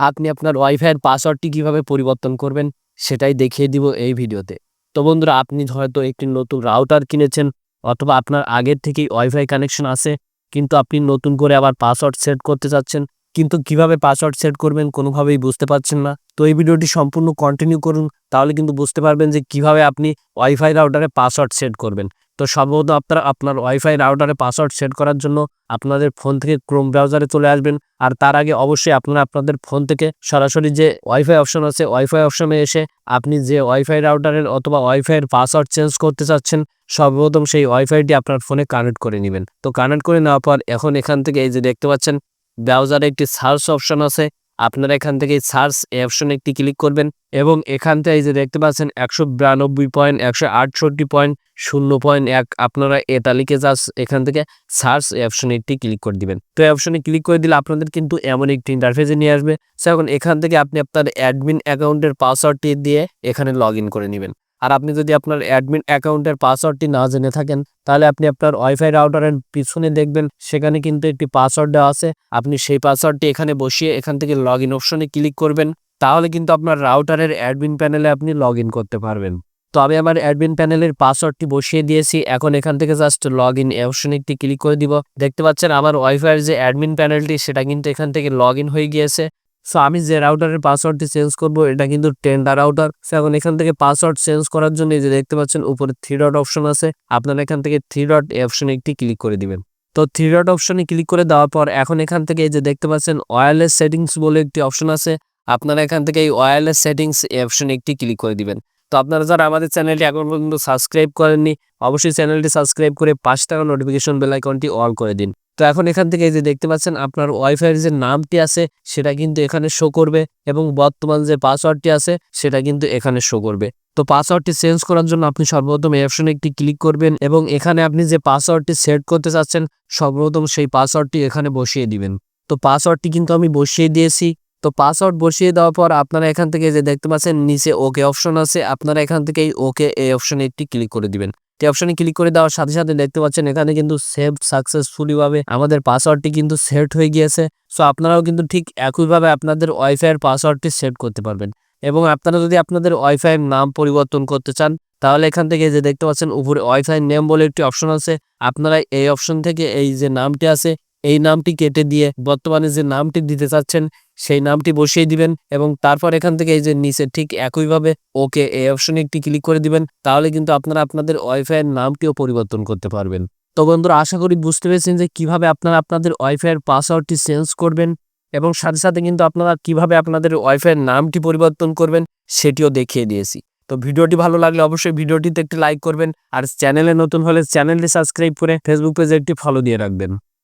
আপনি আপনার ওয়াইফাইয়ের পাসওয়ার্ডটি কিভাবে পরিবর্তন করবেন সেটাই দেখিয়ে দিব এই ভিডিওতে। তো বন্ধুরা, আপনি হয়তো একটি নতুন রাউটার কিনেছেন অথবা আপনার আগের থেকেই ওয়াইফাই কানেকশন আছে, কিন্তু আপনি নতুন করে আবার পাসওয়ার্ড সেট করতে চাচ্ছেন, কিন্তু কিভাবে পাসওয়ার্ড সেট করবেন কোনোভাবেই বুঝতে পারছেন না। তো এই ভিডিওটি সম্পূর্ণ কন্টিনিউ করুন, তাহলে কিন্তু বুঝতে পারবেন যে কিভাবে আপনি ওয়াইফাই রাউটারে পাসওয়ার্ড সেট করবেন। তো সর্বপ্রথম আপনারা আপনার ওয়াইফাই রাউটারে পাসওয়ার্ড সেট করার জন্য আপনাদের ফোন থেকে ক্রোম ব্রাউজারে চলে আসবেন। আর তার আগে অবশ্যই আপনারা আপনাদের ফোন থেকে সরাসরি যে ওয়াইফাই অপশন আছে, ওয়াইফাই অপশনে এসে আপনি যে ওয়াইফাই রাউটারের অথবা ওয়াইফাইয়ের পাসওয়ার্ড চেঞ্জ করতে চাচ্ছেন, সর্বপ্রথম সেই ওয়াইফাইটি আপনার ফোনে কানেক্ট করে নেবেন। তো কানেক্ট করে নেওয়ার পর এখন এখান থেকে এই যে দেখতে পাচ্ছেন ব্রাউজারে একটি সার্চ অপশন আছে, আপনারা এখান থেকে সার্চ অপশনে একটি ক্লিক করবেন এবং এখান থেকে এই যে দেখতে পাচ্ছেন 192.168.0.1 আপনারা এটা লিখে জাস্ট এখান থেকে সার্চ অপশনে একটি ক্লিক করে দিবেন। তো এই অপশনে ক্লিক করে দিলে আপনাদের কিন্তু এমন একটি ইন্টারফেসে নিয়ে আসবে। এখন এখান থেকে আপনি আপনার অ্যাডমিন অ্যাকাউন্টের পাসওয়ার্ডটি দিয়ে এখানে লগ ইন করে নেবেন। আর আপনি যদি আপনার অ্যাডমিন অ্যাকাউন্টের পাসওয়ার্ডটি না জেনে থাকেন, তাহলে আপনি আপনার ওয়াইফাই রাউটারের পিছনে দেখবেন সেখানে কিন্তু একটি পাসওয়ার্ড দেওয়া আছে। আপনি সেই পাসওয়ার্ডটি এখানে বসিয়ে এখান থেকে লগ ইন অপশনে ক্লিক করবেন, তাহলে কিন্তু আপনার রাউটারের অ্যাডমিন প্যানেলে আপনি লগ ইন করতে পারবেন। তো আমি আমার অ্যাডমিন প্যানেলের পাসওয়ার্ডটি বসিয়ে দিয়েছি। এখন এখান থেকে জাস্ট লগ ইন অপশনে একটি ক্লিক করে দিব। দেখতে পাচ্ছেন আমার ওয়াইফাইয়ের যে অ্যাডমিন প্যানেলটি সেটা কিন্তু এখান থেকে লগ ইন হয়ে গিয়েছে। সো আমি যে রাউটারের পাসওয়ার্ডটি চেঞ্জ করব এটা কিন্তু টেন্ডার রাউটার। সো এখন এখান থেকে পাসওয়ার্ড চেঞ্জ করার জন্য এই যে দেখতে পাচ্ছেন উপরে 3 ডট অপশন আছে, আপনারা এখান থেকে 3 ডট অপশনে একটি ক্লিক করে দিবেন। তো 3 ডট অপশনে ক্লিক করে দেওয়ার পর এখন এখান থেকে এই যে দেখতে পাচ্ছেন ওয়্যারলেস সেটিংস বলে একটি অপশন আছে, আপনারা এখান থেকে এই ওয়্যারলেস সেটিংস অপশনে একটি ক্লিক করে দিবেন। তো আপনারা যারা আমাদের চ্যানেলটি এখন পর্যন্ত সাবস্ক্রাইব করেননি, অবশ্যই চ্যানেলটি সাবস্ক্রাইব করে পাশে থাকা নোটিফিকেশন বেল আইকনটি অল করে দিন। তো এখন এখান থেকে এই যে দেখতে পাচ্ছেন আপনার ওয়াইফাইয়ের যে নামটি আছে সেটা কিন্তু এখানে শো করবে এবং বর্তমান যে পাসওয়ার্ডটি আছে সেটা কিন্তু এখানে শো করবে। তো পাসওয়ার্ডটি চেঞ্জ করার জন্য আপনি সর্বপ্রথম এই অপশনে একটি ক্লিক করবেন এবং এখানে আপনি যে পাসওয়ার্ডটি সেট করতে চাচ্ছেন সর্বপ্রথম সেই পাসওয়ার্ডটি এখানে বসিয়ে দিবেন। তো পাসওয়ার্ডটি কিন্তু আমি বসিয়ে দিয়েছি। তো পাসওয়ার্ড বসিয়ে দেওয়ার পর আপনারা এখান থেকে যে দেখতে পাচ্ছেন নিচে ওকে অপশন আছে, আপনারা এখান থেকে এই ওকে এই অপশনে একটি ক্লিক করে দিবেন। এই অপশনে ক্লিক করে দেওয়ার সাথে সাথে দেখতে পাচ্ছেন এখানে কিন্তু সেভ সাকসেসফুলি ভাবে আমাদের পাসওয়ার্ডটি কিন্তু সেট হয়ে গিয়েছে। সো আপনারাও কিন্তু ঠিক একইভাবে আপনাদের ওয়াইফাইয়ের পাসওয়ার্ডটি সেট করতে পারবেন। এবং আপনারা যদি আপনাদের ওয়াইফাইয়ের নাম পরিবর্তন করতে চান, তাহলে এখান থেকে যে দেখতে পাচ্ছেন উপরে ওয়াইফাই নেম বলে একটি অপশন আছে, আপনারা এই অপশন থেকে এই যে নামটি আছে এই নামটি কেটে দিয়ে বর্তমানে যে নামটি দিতে চাচ্ছেন সেই নামটি বসিয়ে দিবেন এবং তারপর এখান থেকে এই যে নিচে ঠিক একইভাবে ওকে এই অপশনে একটি ক্লিক করে দিবেন, তাহলে কিন্তু আপনারা আপনাদের ওয়াইফাইয়ের নামটিও পরিবর্তন করতে পারবেন। তো বন্ধুরা, আশা করি বুঝতে পেরেছেন যে কিভাবে আপনারা আপনাদের ওয়াইফাইয়ের পাসওয়ার্ডটি চেঞ্জ করবেন এবং সাথে সাথে কিন্তু আপনারা কিভাবে আপনাদের ওয়াইফাইয়ের নামটি পরিবর্তন করবেন সেটিও দেখিয়ে দিয়েছি। তো ভিডিওটি ভালো লাগলে অবশ্যই ভিডিওটিতে একটি লাইক করবেন আর চ্যানেলে নতুন হলে চ্যানেলটি সাবস্ক্রাইব করে ফেসবুক পেজে একটি ফলো দিয়ে রাখবেন।